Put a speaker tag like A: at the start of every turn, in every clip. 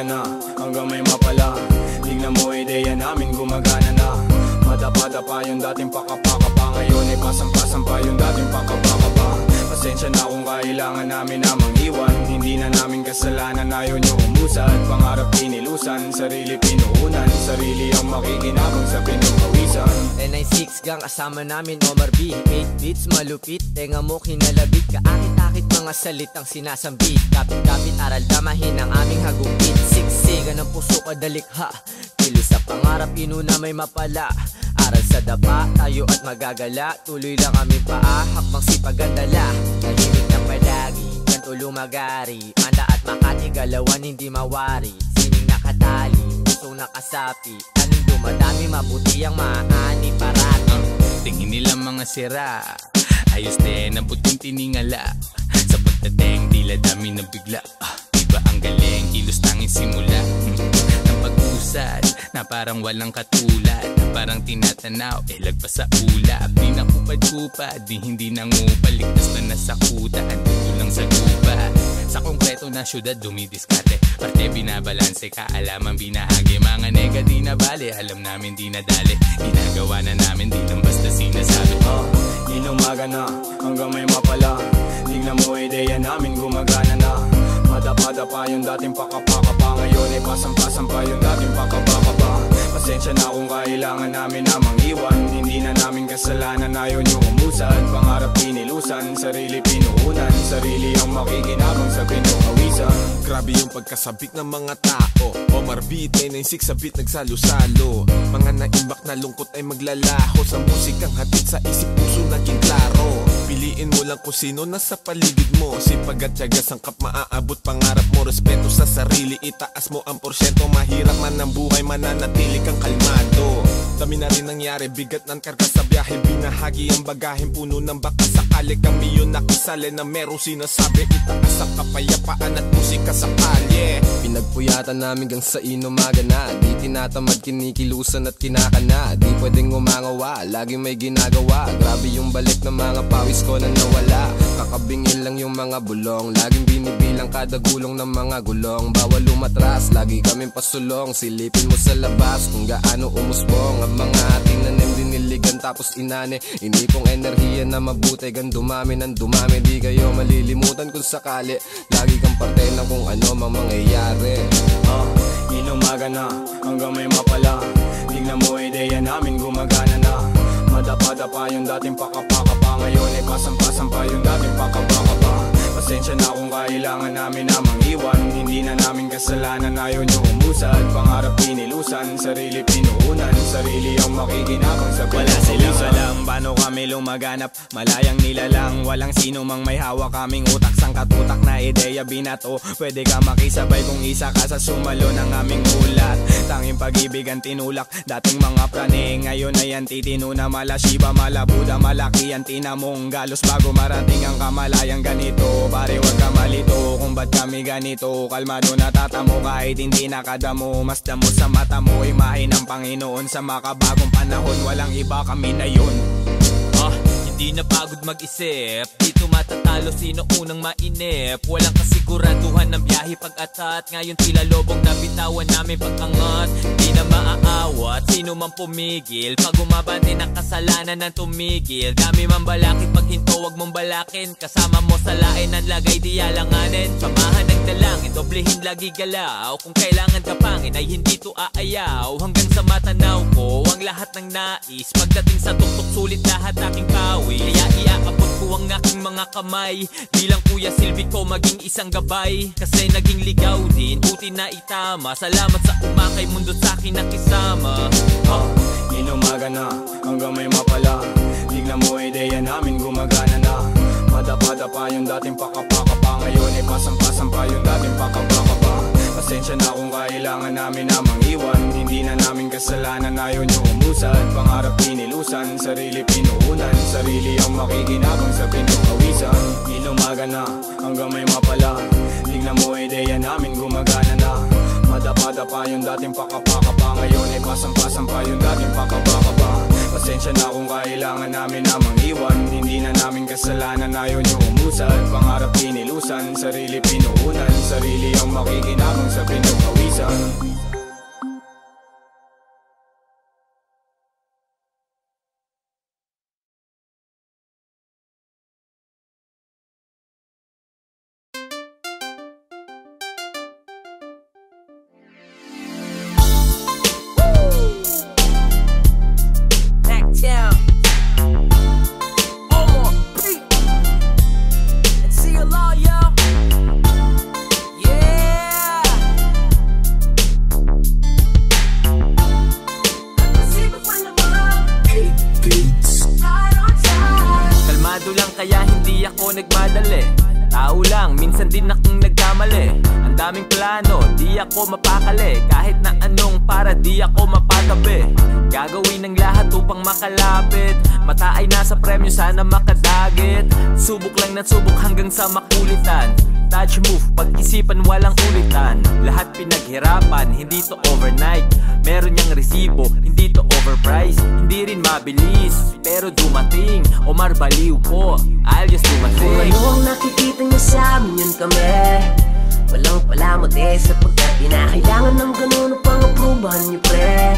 A: na, hanggang may mapala. Tingnan mo ideya namin gumagana na. Madapa-dapa yung dating pakapakapa, ngayon ay pasang-pasang pa yung dating pakapakapa. Pasensya na kung kailangan namin na mangiwan. Hindi na namin kasalanan, ayaw nyo umusad. Pangarap pinilusan, sarili pinuunan. Sarili ang makikinabang sa pinukawisan.
B: N96 gang kasama namin Omar B. 8 beats malupit, tenga mo kinalabit. Kaakit-akit mga salitang sinasambit. Kapit-kapit aral damahin ang aming hagupit. Siksigan ng puso kadalikha, kilos sa pangarap inuna may mapala. Aral sa dapa, tayo at magagala. Tuloy lang aming paa, hakbang sipagandala. Tahimik na palagi, kanto lumagari. Manda at Makati, galawan hindi mawari. Sining nakatali, pusong nakasapi. Anong dumadami, mabuti ang maani parati.
C: Tingin nila mga sira, ayos din ang puting tiningala. Sa pagdating, tila dami na bigla. Iba ang galing, kilos tanging simula. Ng pag-usad, na parang walang katulad. Na parang tinatanaw, lagpas sa ulap. Di nakupad-kupad, di hindi nangupal. Ligtas na nasakuta, andito lang sa lupa. Sa konkreto na syudad, dumidiskarte. Parte binabalanse, kaalaman binahagi. Mga nega di na bale, alam namin di nadali. Ginagawa na namin, di lang basta sinasabi.
A: Inumaga na, hanggang may mapala. Tingnan mo ideya namin gumagana na. Madapa-dapa yung dating pakapakapa, ngayon ay pasang-pasang pa yung dating pakapakapa. Pasensya na kung kailangan namin na mangiwan. Hindi na namin kasalanan, ayaw nyo umusad. Pangarap pinilusan, sarili pinuunan. Sarili ang makikinabang sa pinukawisan.
D: Grabe yung pagkasabik ng mga tao. Omar B, 996 sa beat nagsalo-salo. Mga naimbak na lungkot ay maglalaho. Sa musikang hatid sa isip puso naging klaro. Piliin mo lang kung sino nasa paligid mo. Sipag at tiyaga sangkap maaabot pangarap mo. Respeto sa sarili, itaas mo ang porsyento. Mahirap man ang buhay, mananatili kang kalmado. Dami na rin nangyari, bigat ng karga sa biyahe. Binahagi ang bagahin, puno ng baka. Sakali kami yun nakisali na merong sinasabi. Itaas ang kapayapaan at musika sa kalye.
E: Pinagpuyatan namin gang sa inumaga na. Di tinatamad, kinikilusan at kinakana. Di pwedeng umangawa, lagi may ginagawa. Grabe yung balik ng mga pawis ko na nawala. Kakabingin lang yung mga bulong. Laging binibilang kada gulong ng mga gulong. Bawal umatras, lagi kaming pasulong. Silipin mo sa labas kung gaano umusbong. Ang mga ating nanim diniligan tapos inane. Inipong enerhiya na mabuti, gan dumami ng dumami. Di kayo malilimutan kung sakali. Lagi kang parte ng kung ano mang mangyayari.
A: Inumaga na, hanggang may mapala. Tingnan mo ideya namin gumagana na. Madapa-dapa yung dating pakapakapa, ngayon ay pasang-pasang pa yung dating pakapakapa. Pasensya na kung kailangan namin na mangiwan. Hindi na namin kasalanan, ayaw nyo umusad. Pangarap pinilusan, sarili pinuunan. Sarili ang makikinabang sa pinukawisan. Wala silang alam, paano kami lumaganap. Malayang nilalang, walang sino mang may hawak. Kaming utak, sangkatutak na ideya binato. Pwede ka makisabay kung isa ka sa sumalo ng aming ulat. Tanging pag-ibig ang tinulak, dating mga praning. Ngayon ay antitino na mala Shiba, mala Buddha. Malaki ang tinamong galos bago marating ang kamalayang ganito. Pare wag ka malito kung ba't kami ganito. Kalmado natatamo kahit hindi nakadamo. Mas damo sa mata mo, imahe ng Panginoon. Sa makabagong panahon, walang iba, kami na yun.
C: Di na pagod mag-isip, dito matatalo sino unang mainip. Walang kasiguraduhan ng biyahe pag-atat. Ngayon tila lobong nabitawan namin pag-angat. Di na maaawat, sino man pumigil. Pag umabante ng kasalanan ng tumigil. Dami man balakid, pag hinto wag mong balakin. Kasama mo sa lain ang lagay di alanganin. Samahan ng dalangin, doblehin lagi galaw. Kung kailangan kapangin ay hindi to aayaw. Hanggang sa matanaw ko ang lahat ng nais. Pagdating sa tuktok sulit lahat aking pawi. Kaya iaabot ko ang aking mga kamay. Bilang kuya silbi ko maging isang gabay. Kasi naging ligaw din, buti na itama. Salamat sa umakay mundo sa akin nakisama.
A: Inumaga na, hanggang may mapala. Tignan mo ideya namin gumagana na. Madapa-dapa yung dating pakapakapa, ngayon ay pasang-pasang pa yung dating pakapakapa. Pasensya na kung kailangan namin na mangiwan. Hindi na namin kasalanan, ayaw nyo umusad. Pangarap pinilusan, sarili pinuunan. Sarili ang makikinabang sa pinukawisan. Inumaga na, hanggang may mapala. Tingnan mo ideya namin gumagana na. Madapa-dapa yung dating pakapakapa, ngayon ay pasang-pasang pa yung dating pakapakapa. Pasensya na kung kailangan namin na mangiwan. Hindi Di na namin kasalanan, ayaw nyo umusad. Pangarap inilusan, sarili pinuunan. Sarili ang makikinabang sa pinagpawisan.
C: Kaya hindi ako nagmadali. Tao lang, minsan din akong nagkamali. Ang daming plano, di ako mapakali. Kahit na anong para di ako mapatabi. Gagawin ng lahat upang makalapit. Mata ay nasa premyo, sana makadagit. Subok lang ng subok hanggang sa makulitan. Touch move, pag-isipan walang ulitan. Lahat pinaghirapan, hindi to overnight. Meron niyang resibo, hindi to overpriced. Hindi rin mabilis, pero dumating. Omar baliw po, I'll just do my thing.
F: Kung ano ang nakikita niyo sa amin, yun kami. Walang palamuti sapagkat di na kailangan ng ganun upang aprubahan niyo, pre.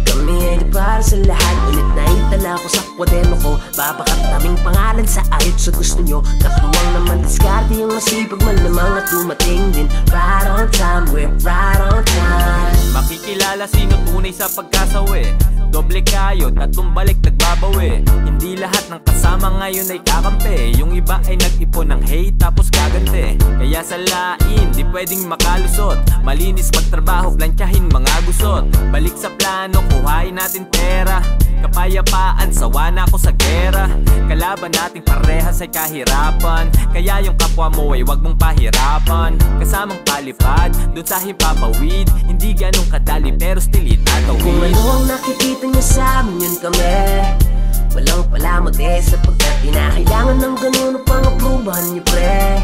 F: Kami ay di para sa lahat, ulit na itala ko sa kwaderno ko. Babakat naming pangalan sa ayot sa gusto nyo. Katuwang naman diskarte yung masipag malamang at dumating din. Right on time, we're right on time.
C: Makikilala sino tunay sa pagkasawi. Doble kayo, tatlong balik nagbabawi. Hindi lahat ng kasama ngayon ay kakampi. Yung iba ay nag-ipon ng hate tapos gagante. Kaya sa lain, di pwedeng makalusot. Malinis magtrabaho, plantyahin mga gusot. Balik sa plano, kuhain natin pera. Kapayapaan, sawa na ako sa gera. Kalaban nating parehas ay kahirapan. Kaya yung kapwa mo ay wag mong pahirapan. Kasamang palipad, dun sa himpapawid. Hindi ganun kadali pero still itatawid.
F: Kung ano ang nakikita niyo sa amin, yun kami. Walang palamuti sapagkat di na kailangan ng ganun upang aprubahan niyo, pre.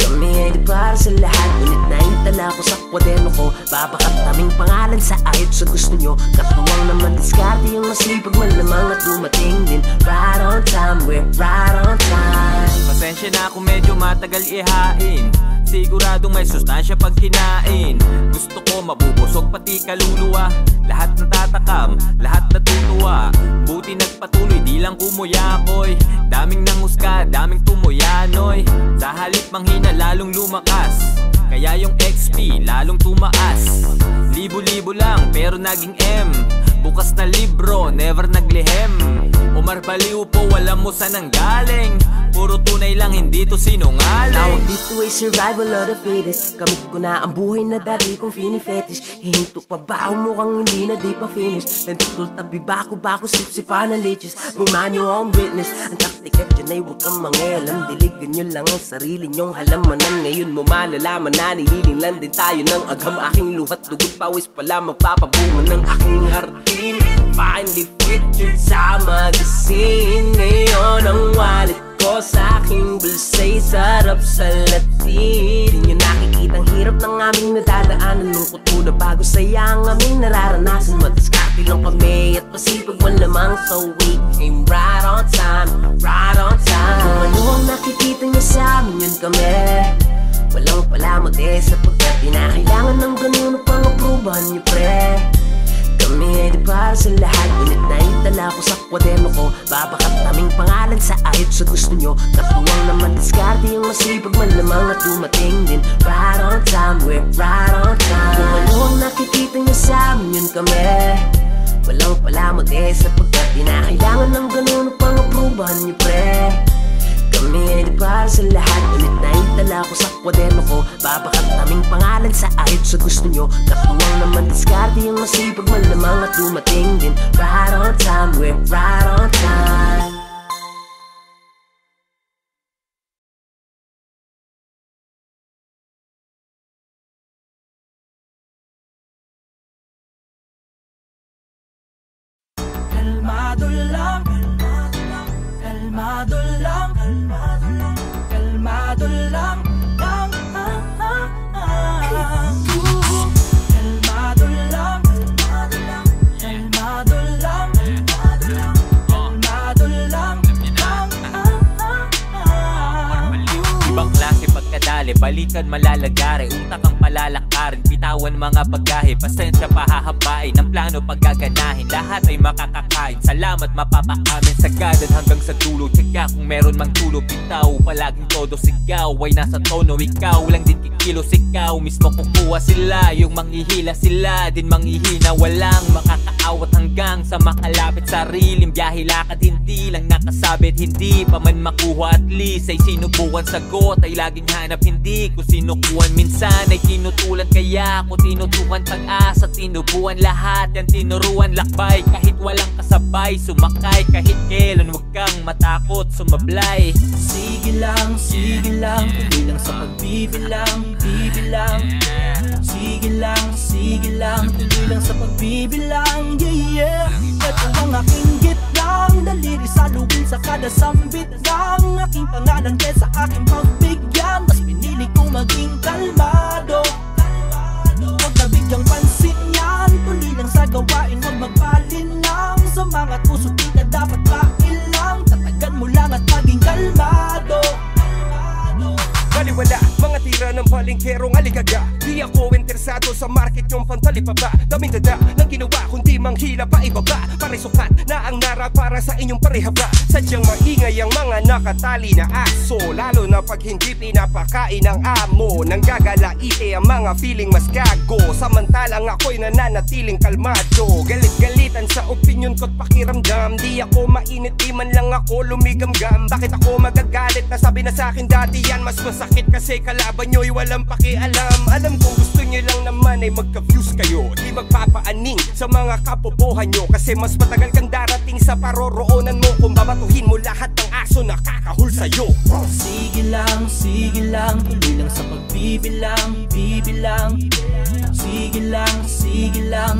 F: Kami ay di para sa lahat, ulit na itala ko sa kwaderno ko. Babakat naming pangalan sa ayot sa gusto nyo. Katuwang naman diskarte yung masipag malamang at dumating din. Right on time, we're right on time.
C: Pasensya na kung medyo matagal ihain. Siguradong may sustansya pag kinain. Gusto ko mabubusog pati kaluluwa. Lahat natatakam, lahat natutuwa. Buti nagpatuloy, di lang kumuyakoy. Daming nanghusga, daming tumuyanoy. Sa halip manghina, lalong lumakas. Kaya yung XP, lalong tumaas. Libo-libo lang, pero naging M. Bukas na libro, never naglihem. Omar baliw po, wala mo saan ang galing. Puro tunay lang, hindi to sinungaling.
F: Tawag dito ay survival of the fittest. Kamit ko na ang buhay na dati kong fini-fetish. Hihinto pa ba ang mukhang hindi na di pa finish? Nandutol tabi bako-bako, sip-sipa ng leeches. Buman nyo ang witness. Ang taktik at dyan ay huwag kang mangialam. Diligan nyo lang ang sarili nyong halamanan. Ngayon mo malalaman na nililing lang din tayo ng agam. Aking luhat, dugot, pawis pala magpapabunga ng aking hardin. Finally featured sa magazine. Ngayon ang wallet ko sa aking bulsa'y sarap sa latin. Di nyo nakikitang hirap ng aming nadadaanan. Lungkot muna bago saya ang aming nararanasan. Madiskarte lang kami at pasipag malamang. So we came right on time, right on time. Kung ano ang nakikita nyo sa amin, yun kami. Walang palamuti sapagkat di na kailangan ng ganun upang aprubahan nyo, pre. Kami ay di para sa lahat, ulit na itala ko sa kwaderno ko. Babakat naming pangalan sa ayot sa gusto nyo. Katuwang naman diskarte yung masipag malamang at dumating din. Right on time, we're right on time. Kung ano ang nakikita nyo sa amin, yun kami. Walang palamuti sapagkat di na kailangan ng ganun upang aprubahan nyo, pre. Kami ay di para sa lahat, ulit na itala ko sa kwaderno ko. Babakat naming pangalan sa ayot sa gusto nyo. Katuwang naman diskarte yung masipag malamang at dumating din. Right on time, we're right on time.
G: Kalmado lang, kalmado lang, kalmado lang, kalmado lang, kalmado lang, kalmado lang.
C: balikan malalagare, utak ang palalakarin, bitawan mga bagahe, pasensya pahahabain, ang plano paggaganahin, lahat ay makakakain, salamat mapapaamin, sagadan hanggang sa dulo, tsaka kung meron mang tulo, bitaw, palaging todo sigaw, ay nasa tono, ikaw lang din kikilos, ikaw mismo kukuha sila, yung manghihila sila, din manghihina, walang makakaawat hanggang sa makalapit sariling biyahe, lakad hindi lang nakasabit, hindi pa man makuha, at least ay sinubukan, sagot ay laging hanap, hindi ko sinukuhan, minsan ay tinutulan, kaya ako tinutukan, pag-asa tinubuan, lahat yan tinuruan, lakbay kahit walang kasabay, sumakay kahit kailan, wag kang matakot sumablay.
G: Sige lang, tuloy lang sa pagbibilang, bibilang. Sige lang, tuloy lang sa pagbibilang, yeah, yeah. Ito ang aking gitlang, daliri sa lubin sa kada sambit ng aking pangalan kesa aking pagbigyan. Mas pinili kong maging kalmado, huwag na bigyang pansin yan. Tuloy lang sa gawain, huwag magpalinlang. Sa mga puso di ka dapat mailang, tatagan mo lang at maging kalmado.
H: Baliwala, mga tira ng palengkerong aligaga. Di ako interesado sa market yung pantalipapa. Daming dada ng ginawa, kundi manghila pa ibaba. Parisukat na ang nara para sa inyong parehaba. Sadyang maingay ang mga nakatali na aso, lalo na pag hindi pinapakain ng amo. Nang gagalaite ang mga feeling mas gago, samantalang ako'y nananatiling kalmado. Galit-galitan sa opinion ko't pakiramdam. Di ako mainit, di man lang ako lumigamgam. Bakit ako magagalit? Nasabi na sa akin dati yan, mas masakit kasi kalaban nyo'y walang pakialam. Alam kong gusto nyo lang naman ay magka-views kayo, di magpapaaning sa mga kapobohan nyo. Kasi mas matagal kang darating sa paroroonan mo kung babatuhin mo lahat ng aso na kakahul sa'yo.
G: Sige lang, tuloy lang sa pagbibilang, bibilang. Sige lang,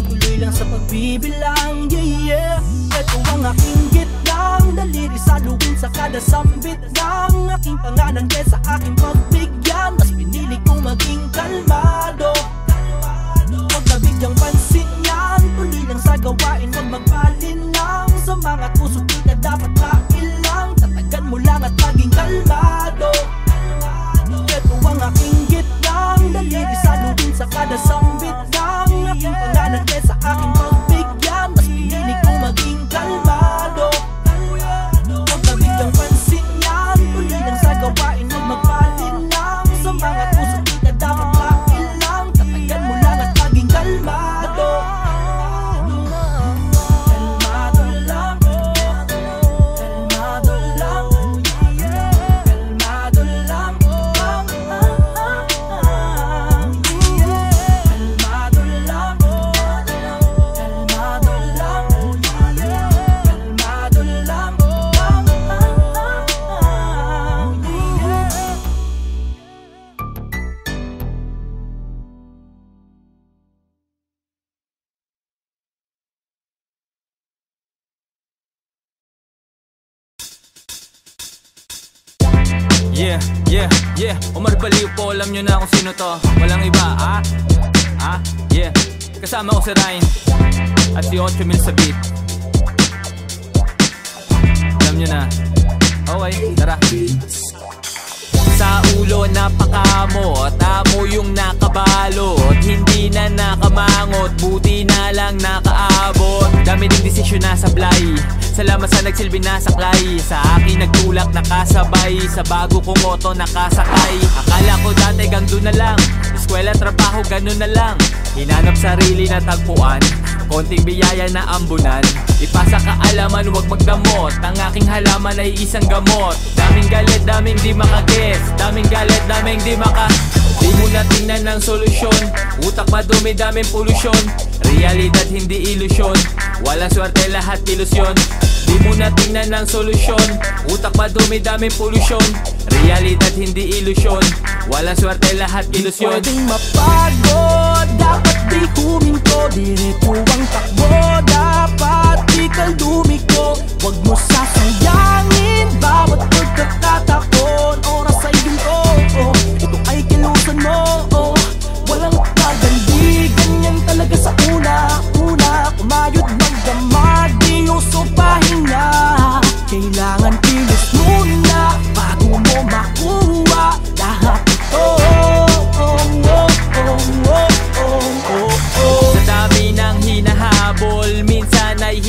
G: tuloy lang sa pagbibilang, yeah, yeah. Ito ang aking gitlang, daliri sa lubin sa kada sambit ng aking pangalan kesa aking pagbigyan. Mas pinili kong maging kalmado, huwag na bigyang pansin yan. Tuloy lang sa gawain, huwag magpalinlang. Sa mga puso di ka dapat mailang, tatagan mo lang at maging kalmado. Ito ang aking gitlang, daliri sa lubin sa kada sambit ng aking pangalan kesa aking pagbigyan. Mas pinili kong maging kalmado, huwag na bigyang pansin yan. Tuloy lang sa gawain, huwag magpalinlang. Sa mga puso di ka dapat mailang, tatagan mo lang at maging kalmado. Kalmado lang, kalmado lang, kalmado lang, kalmado lang, kalmado lang, kalmado lang.
C: Yeah, Omar Baliw po, alam nyo na kung sino to. Walang iba, yeah. Kasama ko si Ryan at si 8,000 sa beat. Alam nyo na. Okay, tara. Sa ulo napakamot, amo yung nakabalot, hindi na nakamangot, buti na lang nakaabot. Dami ding desisyon na sablay, salamat sa nagsilbi na saklay. Sa akin nagtulak nakasabay, sa bago kong moto nakasakay. Akala ko dati gang doon na lang, eskwela trabaho ganun na lang. Hinanap sarili na tagpuan, konting biyaya na ambunan. Ipasa kaalaman, huwag magdamot, ang aking halaman ay isang gamot. Daming galit, daming di makaguess, daming galit, daming di maka. Di mo na tingnan ng solusyon, utak madumi, daming polusyon. Realidad hindi ilusyon, walang swerte lahat ilusyon. Di mo na tingnan ng solusyon, utak madumi, daming polusyon. Realidad hindi ilusyon, walang swerte lahat ilusyon.
G: Pwedeng mapagod, dapat di huminto. Diretso ang takbo, dapat di ka lumiko. Huwag mo sasayangin bawat pagkakatakon. Oras ay ginto, ito ay kilusan mo. Walang pagandi, ganyan talaga sa una. Kumayod magdamag, di uso pahinga. Kailangan kilos muna bago mo makuha lahat ito.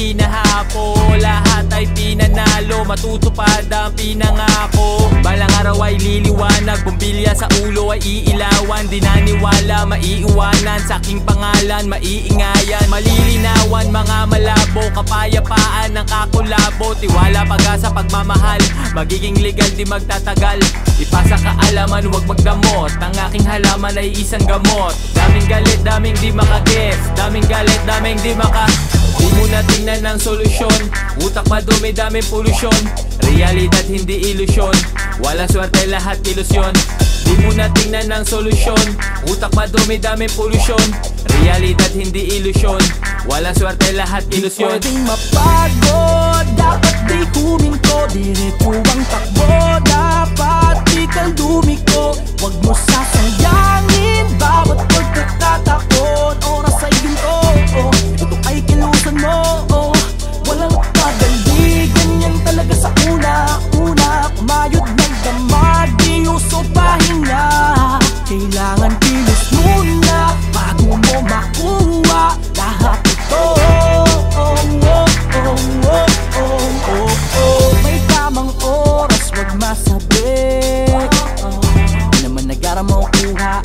C: hinahapo. Lahat ay pinanalo, matutupad ang pinangako. Balang araw ay liliwanag, bumbilya sa ulo ay iilawan. Di naniwala, maiiwanan, sa aking pangalan maiingayan. Malilinawan, mga malabo, kapayapaan ng kakulabo. Tiwala, pag-asa, pagmamahal, magiging legal, di magtatagal. Ipasa kaalaman, huwag magdamot, ang aking halaman ay isang gamot. Daming galit, daming di makagets, daming galit, daming di maka. Di mo na tingnan ng solusyon, utak madumi, daming polusyon. Realidad hindi ilusyon, walang swerte, lahat ilusyon. Di mo na tingnan ng solusyon, utak madumi, daming polusyon. Realidad hindi ilusyon, walang swerte, lahat ilusyon.
G: Pwedeng mapagod, dapat di huminto. Diretso ang takbo, dapat di kang dumiko. Huwag mo sasayangin bawat pagkakataon. Oras ay ginto, ito ay kilusan mo. Walang madali, ganyan talaga sa una-una. Kumayod ng damag, di uso pahinga. Kailangan kilos muna bago mo makuha lahat ito. May tamang oras, wag masabi. Di naman nagara mo kuha,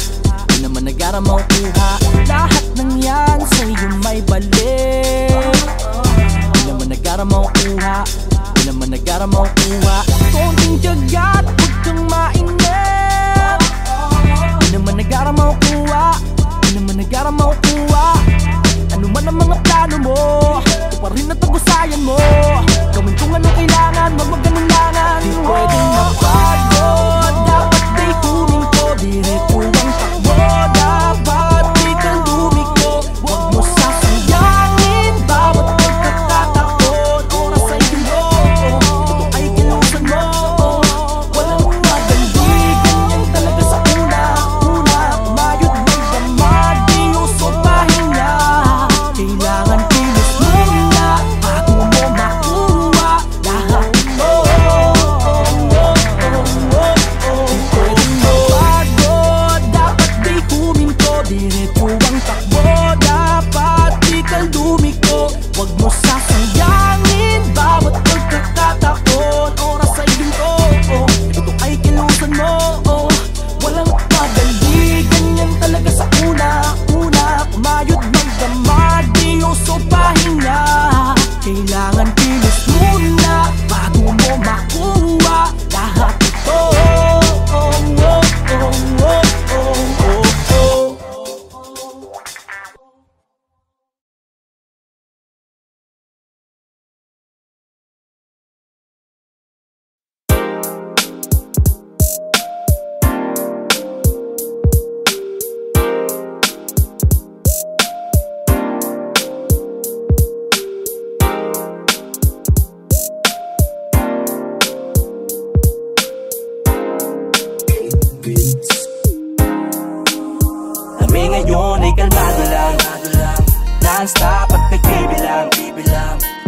G: di naman nagara mo kuha. Lahat ng yan sa'yo may balik. Di naman nagara mo kuha, di naman nagara mo kuha. Konting tiyaga at huwag kang mainip. Di naman nagara mo kuha, di naman nagara mo kuha. Ano man ang mga plano mo, ito pa rin ang tagusayan mo. Gawin kung anong kailangan, wag maganulangan. Di pwedeng mapagod, dapat di huminto. Diretso ang takbo, dapat di kang lumiko. Huwag mo sasayangin bawat pagkakataon. Oras ay ginto, ito ay kilusan mo. Walang madali, ganyan talaga sa una-una. Kumayod may damag, di uso pahinga. Kailangan kilos muna bago mo makuha lahat ito. Di pwedeng mapagod, dapat di huminto. Diretso ang takbo, dapat di kang dumiko. Huwag mo sasayangin bawat pagkakataon. Oras ay ginto, ito ay kilusan mo. Walang madali, ganyan talaga sa una-una. Kumayod ng damag, di uso pahinga. Kailangan kilos muna bago mo makuha lahat ito. Kami ngayon ay kalmado lang, non-stop at nagbibilang.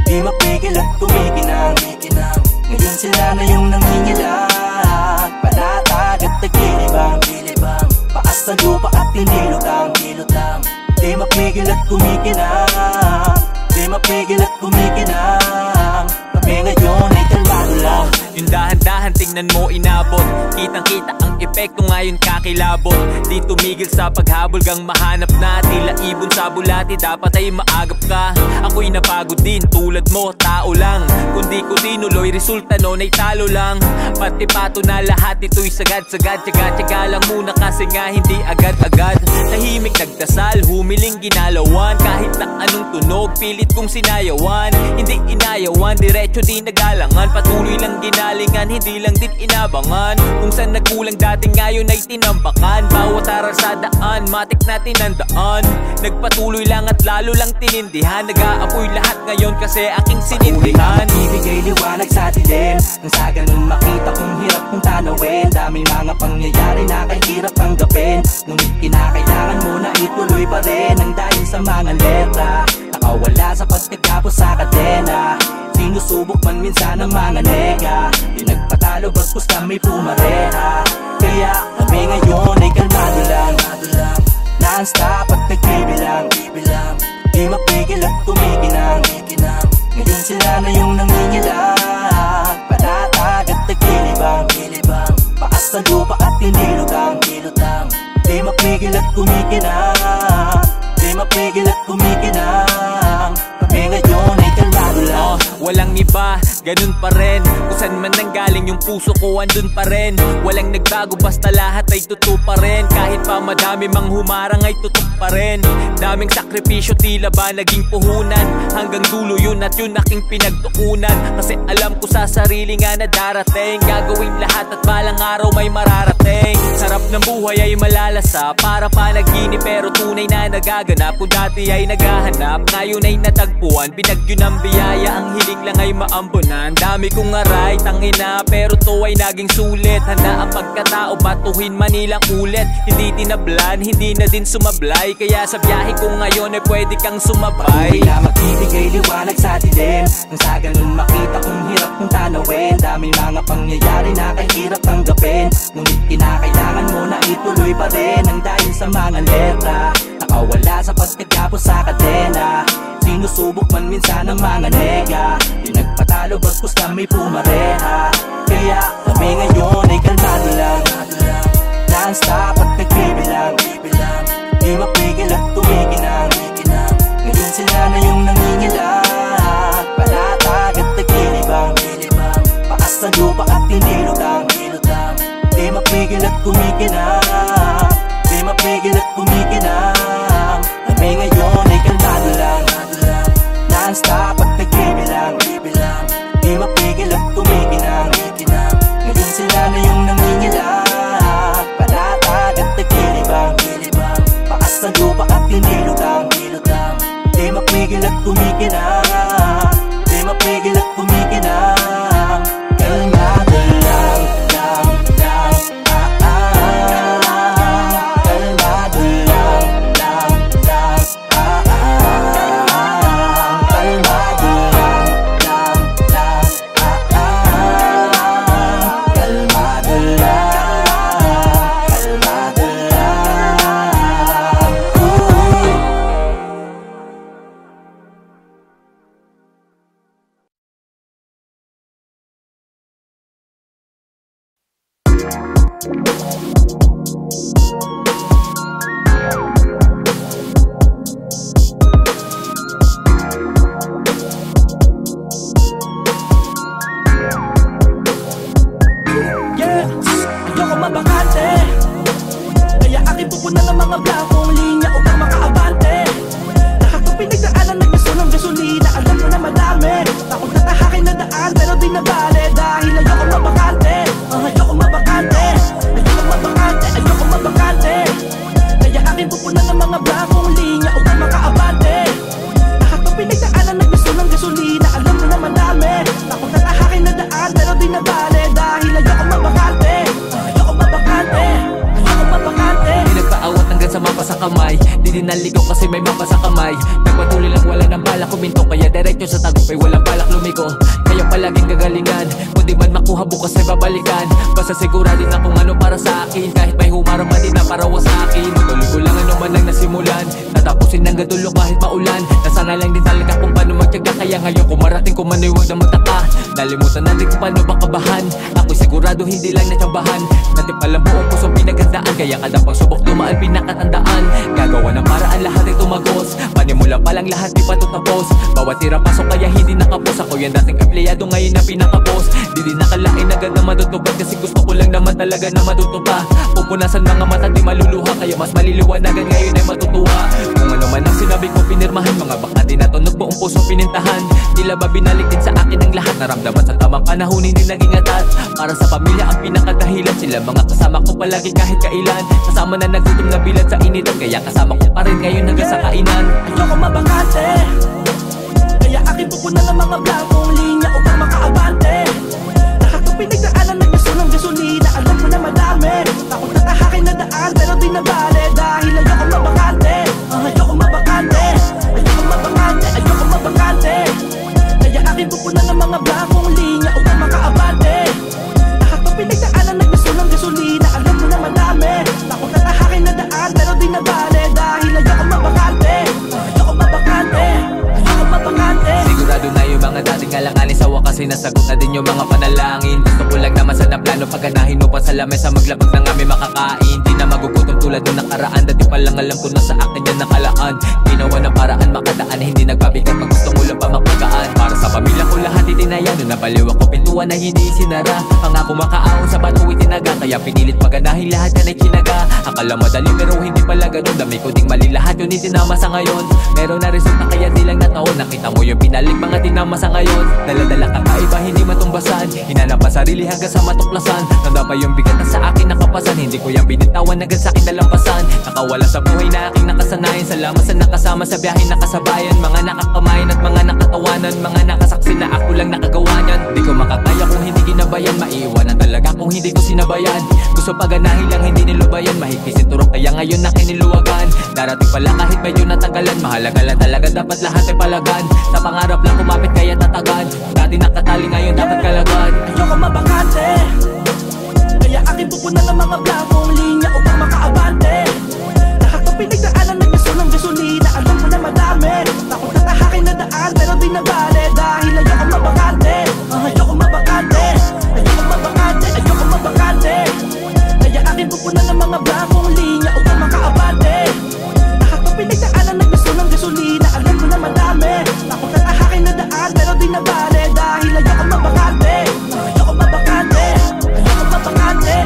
G: Di mapigil at kumikinang. Ngayon sila na yung nangingilang, panatag at nagilibang. Paas sa lupa at hindi lutang. Di mapigil at kumikinang. Kami ngayon ay kalmado lang.
C: Yung dahan-dahan tingnan mo inabot, kitang-kita ang epekto ngayon kakilabot. Di tumigil sa paghabol gang mahanap na tila ibon sa bulati, dapat ay maagap ka. Ako'y napagod din tulad mo, tao lang. Kundi ko tinuloy, resulta nun ay talo lang. Pati pato na lahat ito'y sagad-sagad. Tiyaga-tiyaga lang muna kasi nga hindi agad-agad. Tahimik nagdasal, humiling ginalawan. Kahit na anong tunog, pilit kong sinayawan. Hindi inayawan, diretso di nagalangan. Patuloy lang ginalingan, hindi lang din inabangan. Kung saan nagkulang dati ngayon ay tinambakan. Bawat aral sa daan, matik na tinandaan. Nagpatuloy lang at lalo lang tinindihan. Nag-aapoy lahat ngayon kasi aking sinindihan.
G: Ibigay liwanag sa dilim, nang sa ganun makita kung hirap kong tanawin. Daming mga pangyayari na kahirap tanggapin, ngunit kinakailangan mo na ituloy pa rin. Ang dahil sa mga letra, nakawala sa pagkagapos sa kadena. Sinusubok man minsan ang mga nega, di nagpatalo bastos kami pumareha. Kaya kami ngayon ay kalmado lang, non-stop at nagbibilang. Di mapigil at kumikinang. sila na yung nangingilag, panatag at nagkilibang, paas sa lupa at tinilutang, di mapigil at kumikinang, di mapigil at kumikinang. Kami ngayon ay kalmado lang.
C: Walang iba, ganun pa rin. Kung saan man nanggaling yung puso ko, andun pa rin. Walang nagbago, basta lahat ay totoo pa rin. Kahit pa madami mang humarang ay tutok pa rin. Daming sakripisyo, tila ba naging puhunan. Hanggang dulo yun at yun aking pinagtuunan. Kasi alam ko sa sarili nga na darating, gagawin lahat at balang araw may mararating. Sarap ng buhay ay malalasa, para panaginip pero tunay na nagaganap. Kung dati ay naghahanap, ngayon ay natagpuan. Binagyo ng biyaya, ang hiling lang ay maambunan. Dami kong aray, tangina, pero to ay naging sulit. Handa ang pagkatao, batuhin Manilang ulit. Hindi tinablan, hindi na din sumablay. Kaya sa biyahe ko ngayon ay pwede kang sumabay.
G: Patuloy na magbibigay liwanag sa dilim, nang sa ganun makita kung hirap kong tanawin. Daming mga pangyayari na kahirap tanggapin, ngunit kinakailangan mo na ituloy pa rin. Ang dahil sa mga letra, nakawala sa pagkagapos sa kadena. Sinusubok man minsan ang mga nega, di nagpatalo bastos kami pumareha. Kaya kami ngayon ay kalmado lang, non-stop at nagbibilang, di mapigil at tumikinang. Ngayon sila na yung nangingilag, panatag at nagkilibang, paas sa lupa at tinilutang, di mapigil at kumikinang, di mapigil at kumikinang. Kami ngayon ay kalmado lang, non-stop at nagbibilang, di mapigil at kumikinang. Ngayon sila na yung nangingilag, panatag at nagkilibang, paas sa lupa at tinilutang, di mapigil at kumikinang, di mapigil at kumikinang. Kalmado lang, kalmado lang, kalmado lang, kalmado lang, kalmado yeah, ayoko mabakante, kaya aking pupunan ng mga blankong linya upang makaabante. Lahat ng pinagdaanan na gusto ng gasolina, alam ko na madami. Takot na tahakin na daan pero di na bale, dahil ayoko mabakante, ayoko mabakante, ayoko mabakante, ayoko mabakante. Kaya aking pupunan ng mga blankong linya upang makaabante. Lahat ng pinagdaanan na gusto ng gasolina, alam ko na madami. Takot na tahakin na daan pero di na bale, dahil ayoko mabakante, ayoko mabakante, ayoko mabakante.
C: Di nagpaawat hanggang sa mapa sa kamay, di din naligaw kasi may mapa sa kamay. Nagpatuloy lang wala ng balak kuminto, kaya diretso sa tagumpay walang balak lumiko. Kaya palaging gagalingan, kung di man makuha bukas ay babalikan. Basta siguradin na kung ano para sa akin, kahit may humarang man din na parawa sa akin. Tuloy ko lang ano man ang nasimulan, tatapusin hanggang dulo kahit maulan. Nasana lang din talaga kung paano magtyaga, kaya ngayon kung marating ko man ay huwag na magtaka. Nalimutan natin kung paano makabahan, ako'y sigurado hindi lang natsambahan. Natin palang buong pusong pinagandaan, kaya kada pagsubok dumaan pinakatandaan. Gagawa ng paraan lahat ay tumagos, panimula pa lang lahat di pa tutapos. Bawat tira pasok kaya hindi nakapos, ako yan dating empleyado ngayon na pinakapos. Di din nakalain agad na matutupad, kasi gusto ko lang naman talaga na matutupa. Pupunasan mga mata di maluluha, kaya mas maliliwanagan ngayon ay matutuwa. Kung ano man ang sinabi ko pinirmahan, mga baka di natunog buong puso pinintahan. Tila ba binalik din sa akin ang lahat, naramdaman sa tamang panahon hindi naging atat. Para sa pamilya ang pinakadahilan, sila mga kasama ko palagi kahit kailan. Kasama na nagutom na bilad sa initan, kaya kasama ko pa rin ngayon hanggang sa kainan.
G: Ayoko mabakante, kaya aking pupunan ng mga blankong linya upang makaabante. Lahat ng pinagdaanan na gusto ng gasolina, alam ko na madami. Takot na tahakin na daan pero di na bale, dahil ayoko mabakante, ayoko mabakante, ayoko mabakante, ayoko mabakante. Kaya aking pupunan ng mga blankong linya upang makaabante. Lahat ng pinagdaanan na gusto ng gasolina, alam ko na madami. Takot na tahakin na daan pero di na bale, dahil ayoko mabakante, ayoko mabakante, ayoko mabakante.
C: Sigurado na yung mga dati kasi nasagot na din yung mga panalangin. Gusto ko lang naman sana plano pagganahin upang sa lamesa maglapag ng aming makakain. Di na magugutom tulad nung nakaraan, dati pa lang alam ko na sa akin yan nakalaan. Ginawa ng paraan makadaan, hindi nagpabigat pag gusto mo lang pa magpagaan. Para sa pamilya ko lahat itinayan, nung nabaliw ako pintuan na hindi sinara. Pangako makaahon sa bato itinaga, kaya pinilit paganahin lahat yan ay chinaga. Akala madali pero hindi pala ganun, dami ko ding mali lahat yun itinama sa ngayon. Meron na result na kaya di lang nataon, nakita mo yung pinalik mga tinama sa ngayon. Dala-dala kakaiba hindi matumbasan, hinanap ang sarili hanggang sa matuklasan. Nanda pa yung bigat na sa akin nakapasan, hindi ko yung binitawan hanggang sa akin nalampasan. Nakawala sa buhay na aking nakasanayan, salamat sa nakasama sa biyahe nakasabayan. Mga nakakamayan at mga nakatawanan, mga nakasaksi na ako lang nakagawa niyan. Di ko makakaya kung hindi ginabayan, maiiwanan talaga kung hindi ko sinabayan. Gusto paganahin lang hindi nilubayan, mahigpit turok kaya ngayon na kiniluwagan. Darating pala kahit medyo natagalan, mahalaga lang talaga dapat lahat ay palagan. Sa pangarap lang kumapit kaya tatagan, dati nakatali ngayon dapat kalagan.
G: Ayoko mabakante, kaya aking pupunan ng mga blakong linya upang makaabante. Lahat ng pinagdaanan ng gaso ng gasolina, alam ko na madami. Takot na tahakin na daan pero di nabale, dahil ayoko mabakante. Ayoko mabakante, ayoko mabakante, ayoko mabakante. Kaya aking pupunan ng mga blakong linya upang makaabante. Lahat ng pinagdaanan ng gaso ng gasolina, alam ko na madami. Takot na tahakin na daan pero di nabale, dahil ayoko mabakante. Ayoko mabakante, ayoko mabakante.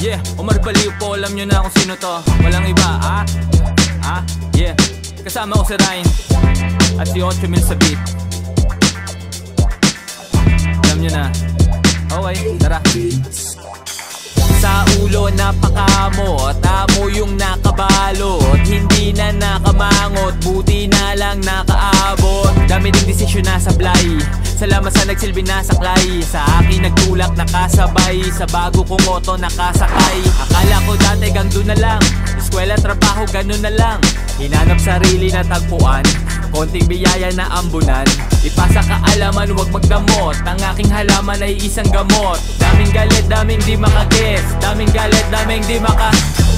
C: Yeah, Omar Baliw po, alam nyo na kung sino to. Walang iba, yeah. Kasama ko si Ryan at si 8,000 sa beat. Alam nyo na. Okay, tara. Sa ulo napakamot, amo yung nakabalot, hindi na nakamangot, buti na lang nakaabot. Dami ding desisyon na sablay, salamat sa nagsilbi na saklay. Sa akin nagtulak nakasabay, sa bago kong moto nakasakay. Akala ko dati gang doon na lang, eskwela trabaho ganun na lang. Hinanap sarili na tagpuan, konting biyaya na ambunan. Ipasa kaalaman, huwag magdamot, ang aking halaman ay isang gamot. Daming galit, daming di makaguess, daming galit, daming di maka.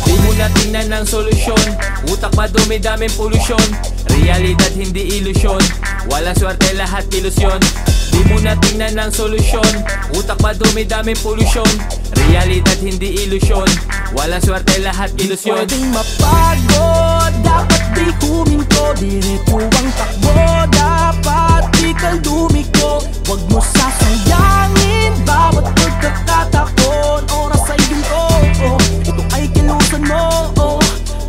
C: Di mo na tingnan ng solusyon, utak madumi, daming polusyon. Realidad hindi ilusyon, walang swerte lahat ilusyon. Di mo na tingnan ng solusyon, utak madumi, daming polusyon. Realidad hindi ilusyon, walang swerte lahat ilusyon.
G: Pwedeng mapagod, dapat di huminto, diretso ang takbo, dapat di kaldumiko. Huwag mo sasayangin bawat pagkakatakon, oras ay ginto, ito ay kilusan mo,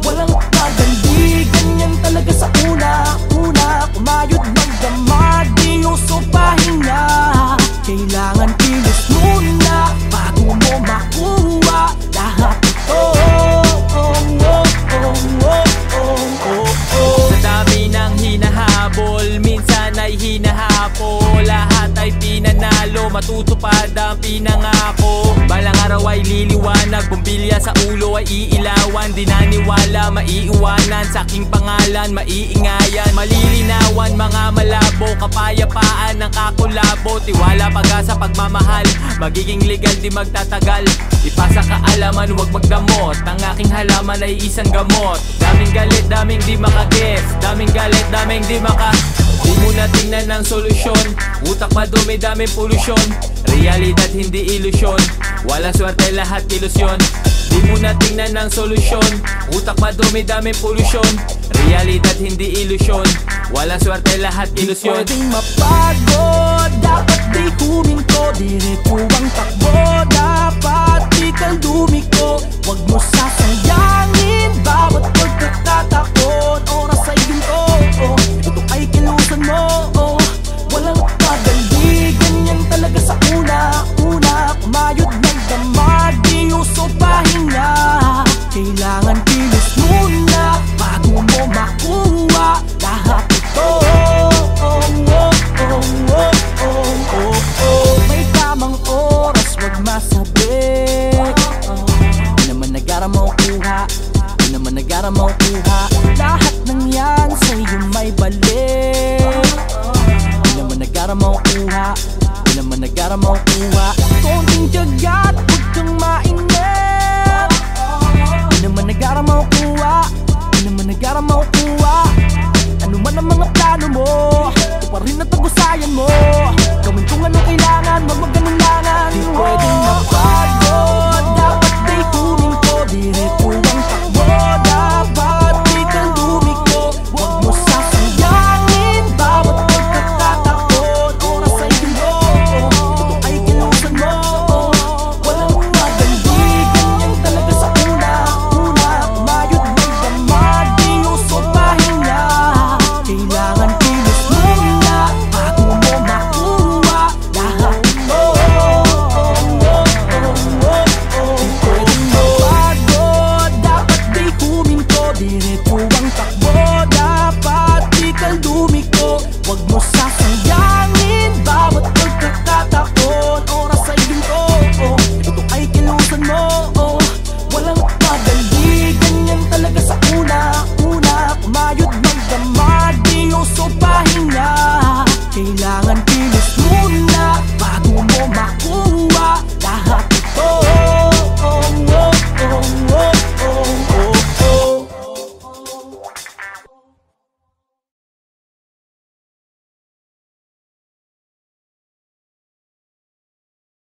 G: walang pagandi, ganyan talaga sa una, kumayod magdamag, di uso pahinga. Kailangan kilos muna bago mo makuha lahat ito.
C: Sa dami ng hinahabol, minsan ay hinahapol. Lahat ay pinanalo, matutupad ang pinangako. Balang araw ay liliwanag, bumbilya sa ulo ay iilawan. Di naniwala, maiiwanan, sa aking pangalan maiingayan. Malilinawan, mga malabo, kapayapaan ng kakulabo. Tiwala, pag-asa, pagmamahal, magiging legal, di magtatagal. Ipasa kaalaman, huwag magdamot, ang aking halaman ay isang gamot. Daming galit, daming di makaguess, daming galit, daming di maka. Di mo na tingnan ng solusyon, utak madumi, daming polusyon. Realidad hindi ilusyon, walang swerte lahat ilusyon. Di mo na tingnan ng solusyon, utak madumi, daming polusyon. Realidad hindi ilusyon, walang swerte lahat ilusyon.
G: Pwedeng mapagod, dapat di huminto, diretso ang takbo, dapat di kaldumiko. Huwag mo sasayangin bawat pagkakatakon, oras ay ginto, ito ay kilusan mo, walang pagandi, ganyan talaga sa una, kumayod ng damag, di uso pahinga. Kailangan kilos muna bago mo makuha lahat ito. May tamang oras, wag masabi. Di naman nagara mo kuha, di naman nagara mo kuha. Lahat ng yan sa'yo may balik. Di naman nagara mo kuha. managara makukuha. Konting tiyaga at huwag kang mainip. Di naman nagara makukuha, di naman nagara makukuha. Ano man ang mga plano mo, ito pa rin ang tagusayan mo. Gawin kung anong kailangan, wag maganulangan. Di pwedeng mapagod, dapat di huminto. Diretso ang takbo, dapat di ka lumiko. Wag mo sasayangin bawat pagkakatakot. Oras ay gulo, ito ay kilusan mo. Walang madali, ganyan talaga sa una-una. Mayot may damag, di usot pahinga. Kailangan kilos muna bago mo makuha lahat ito. Di pwedeng mapagod, dapat di huminto. Diretso ang takbo,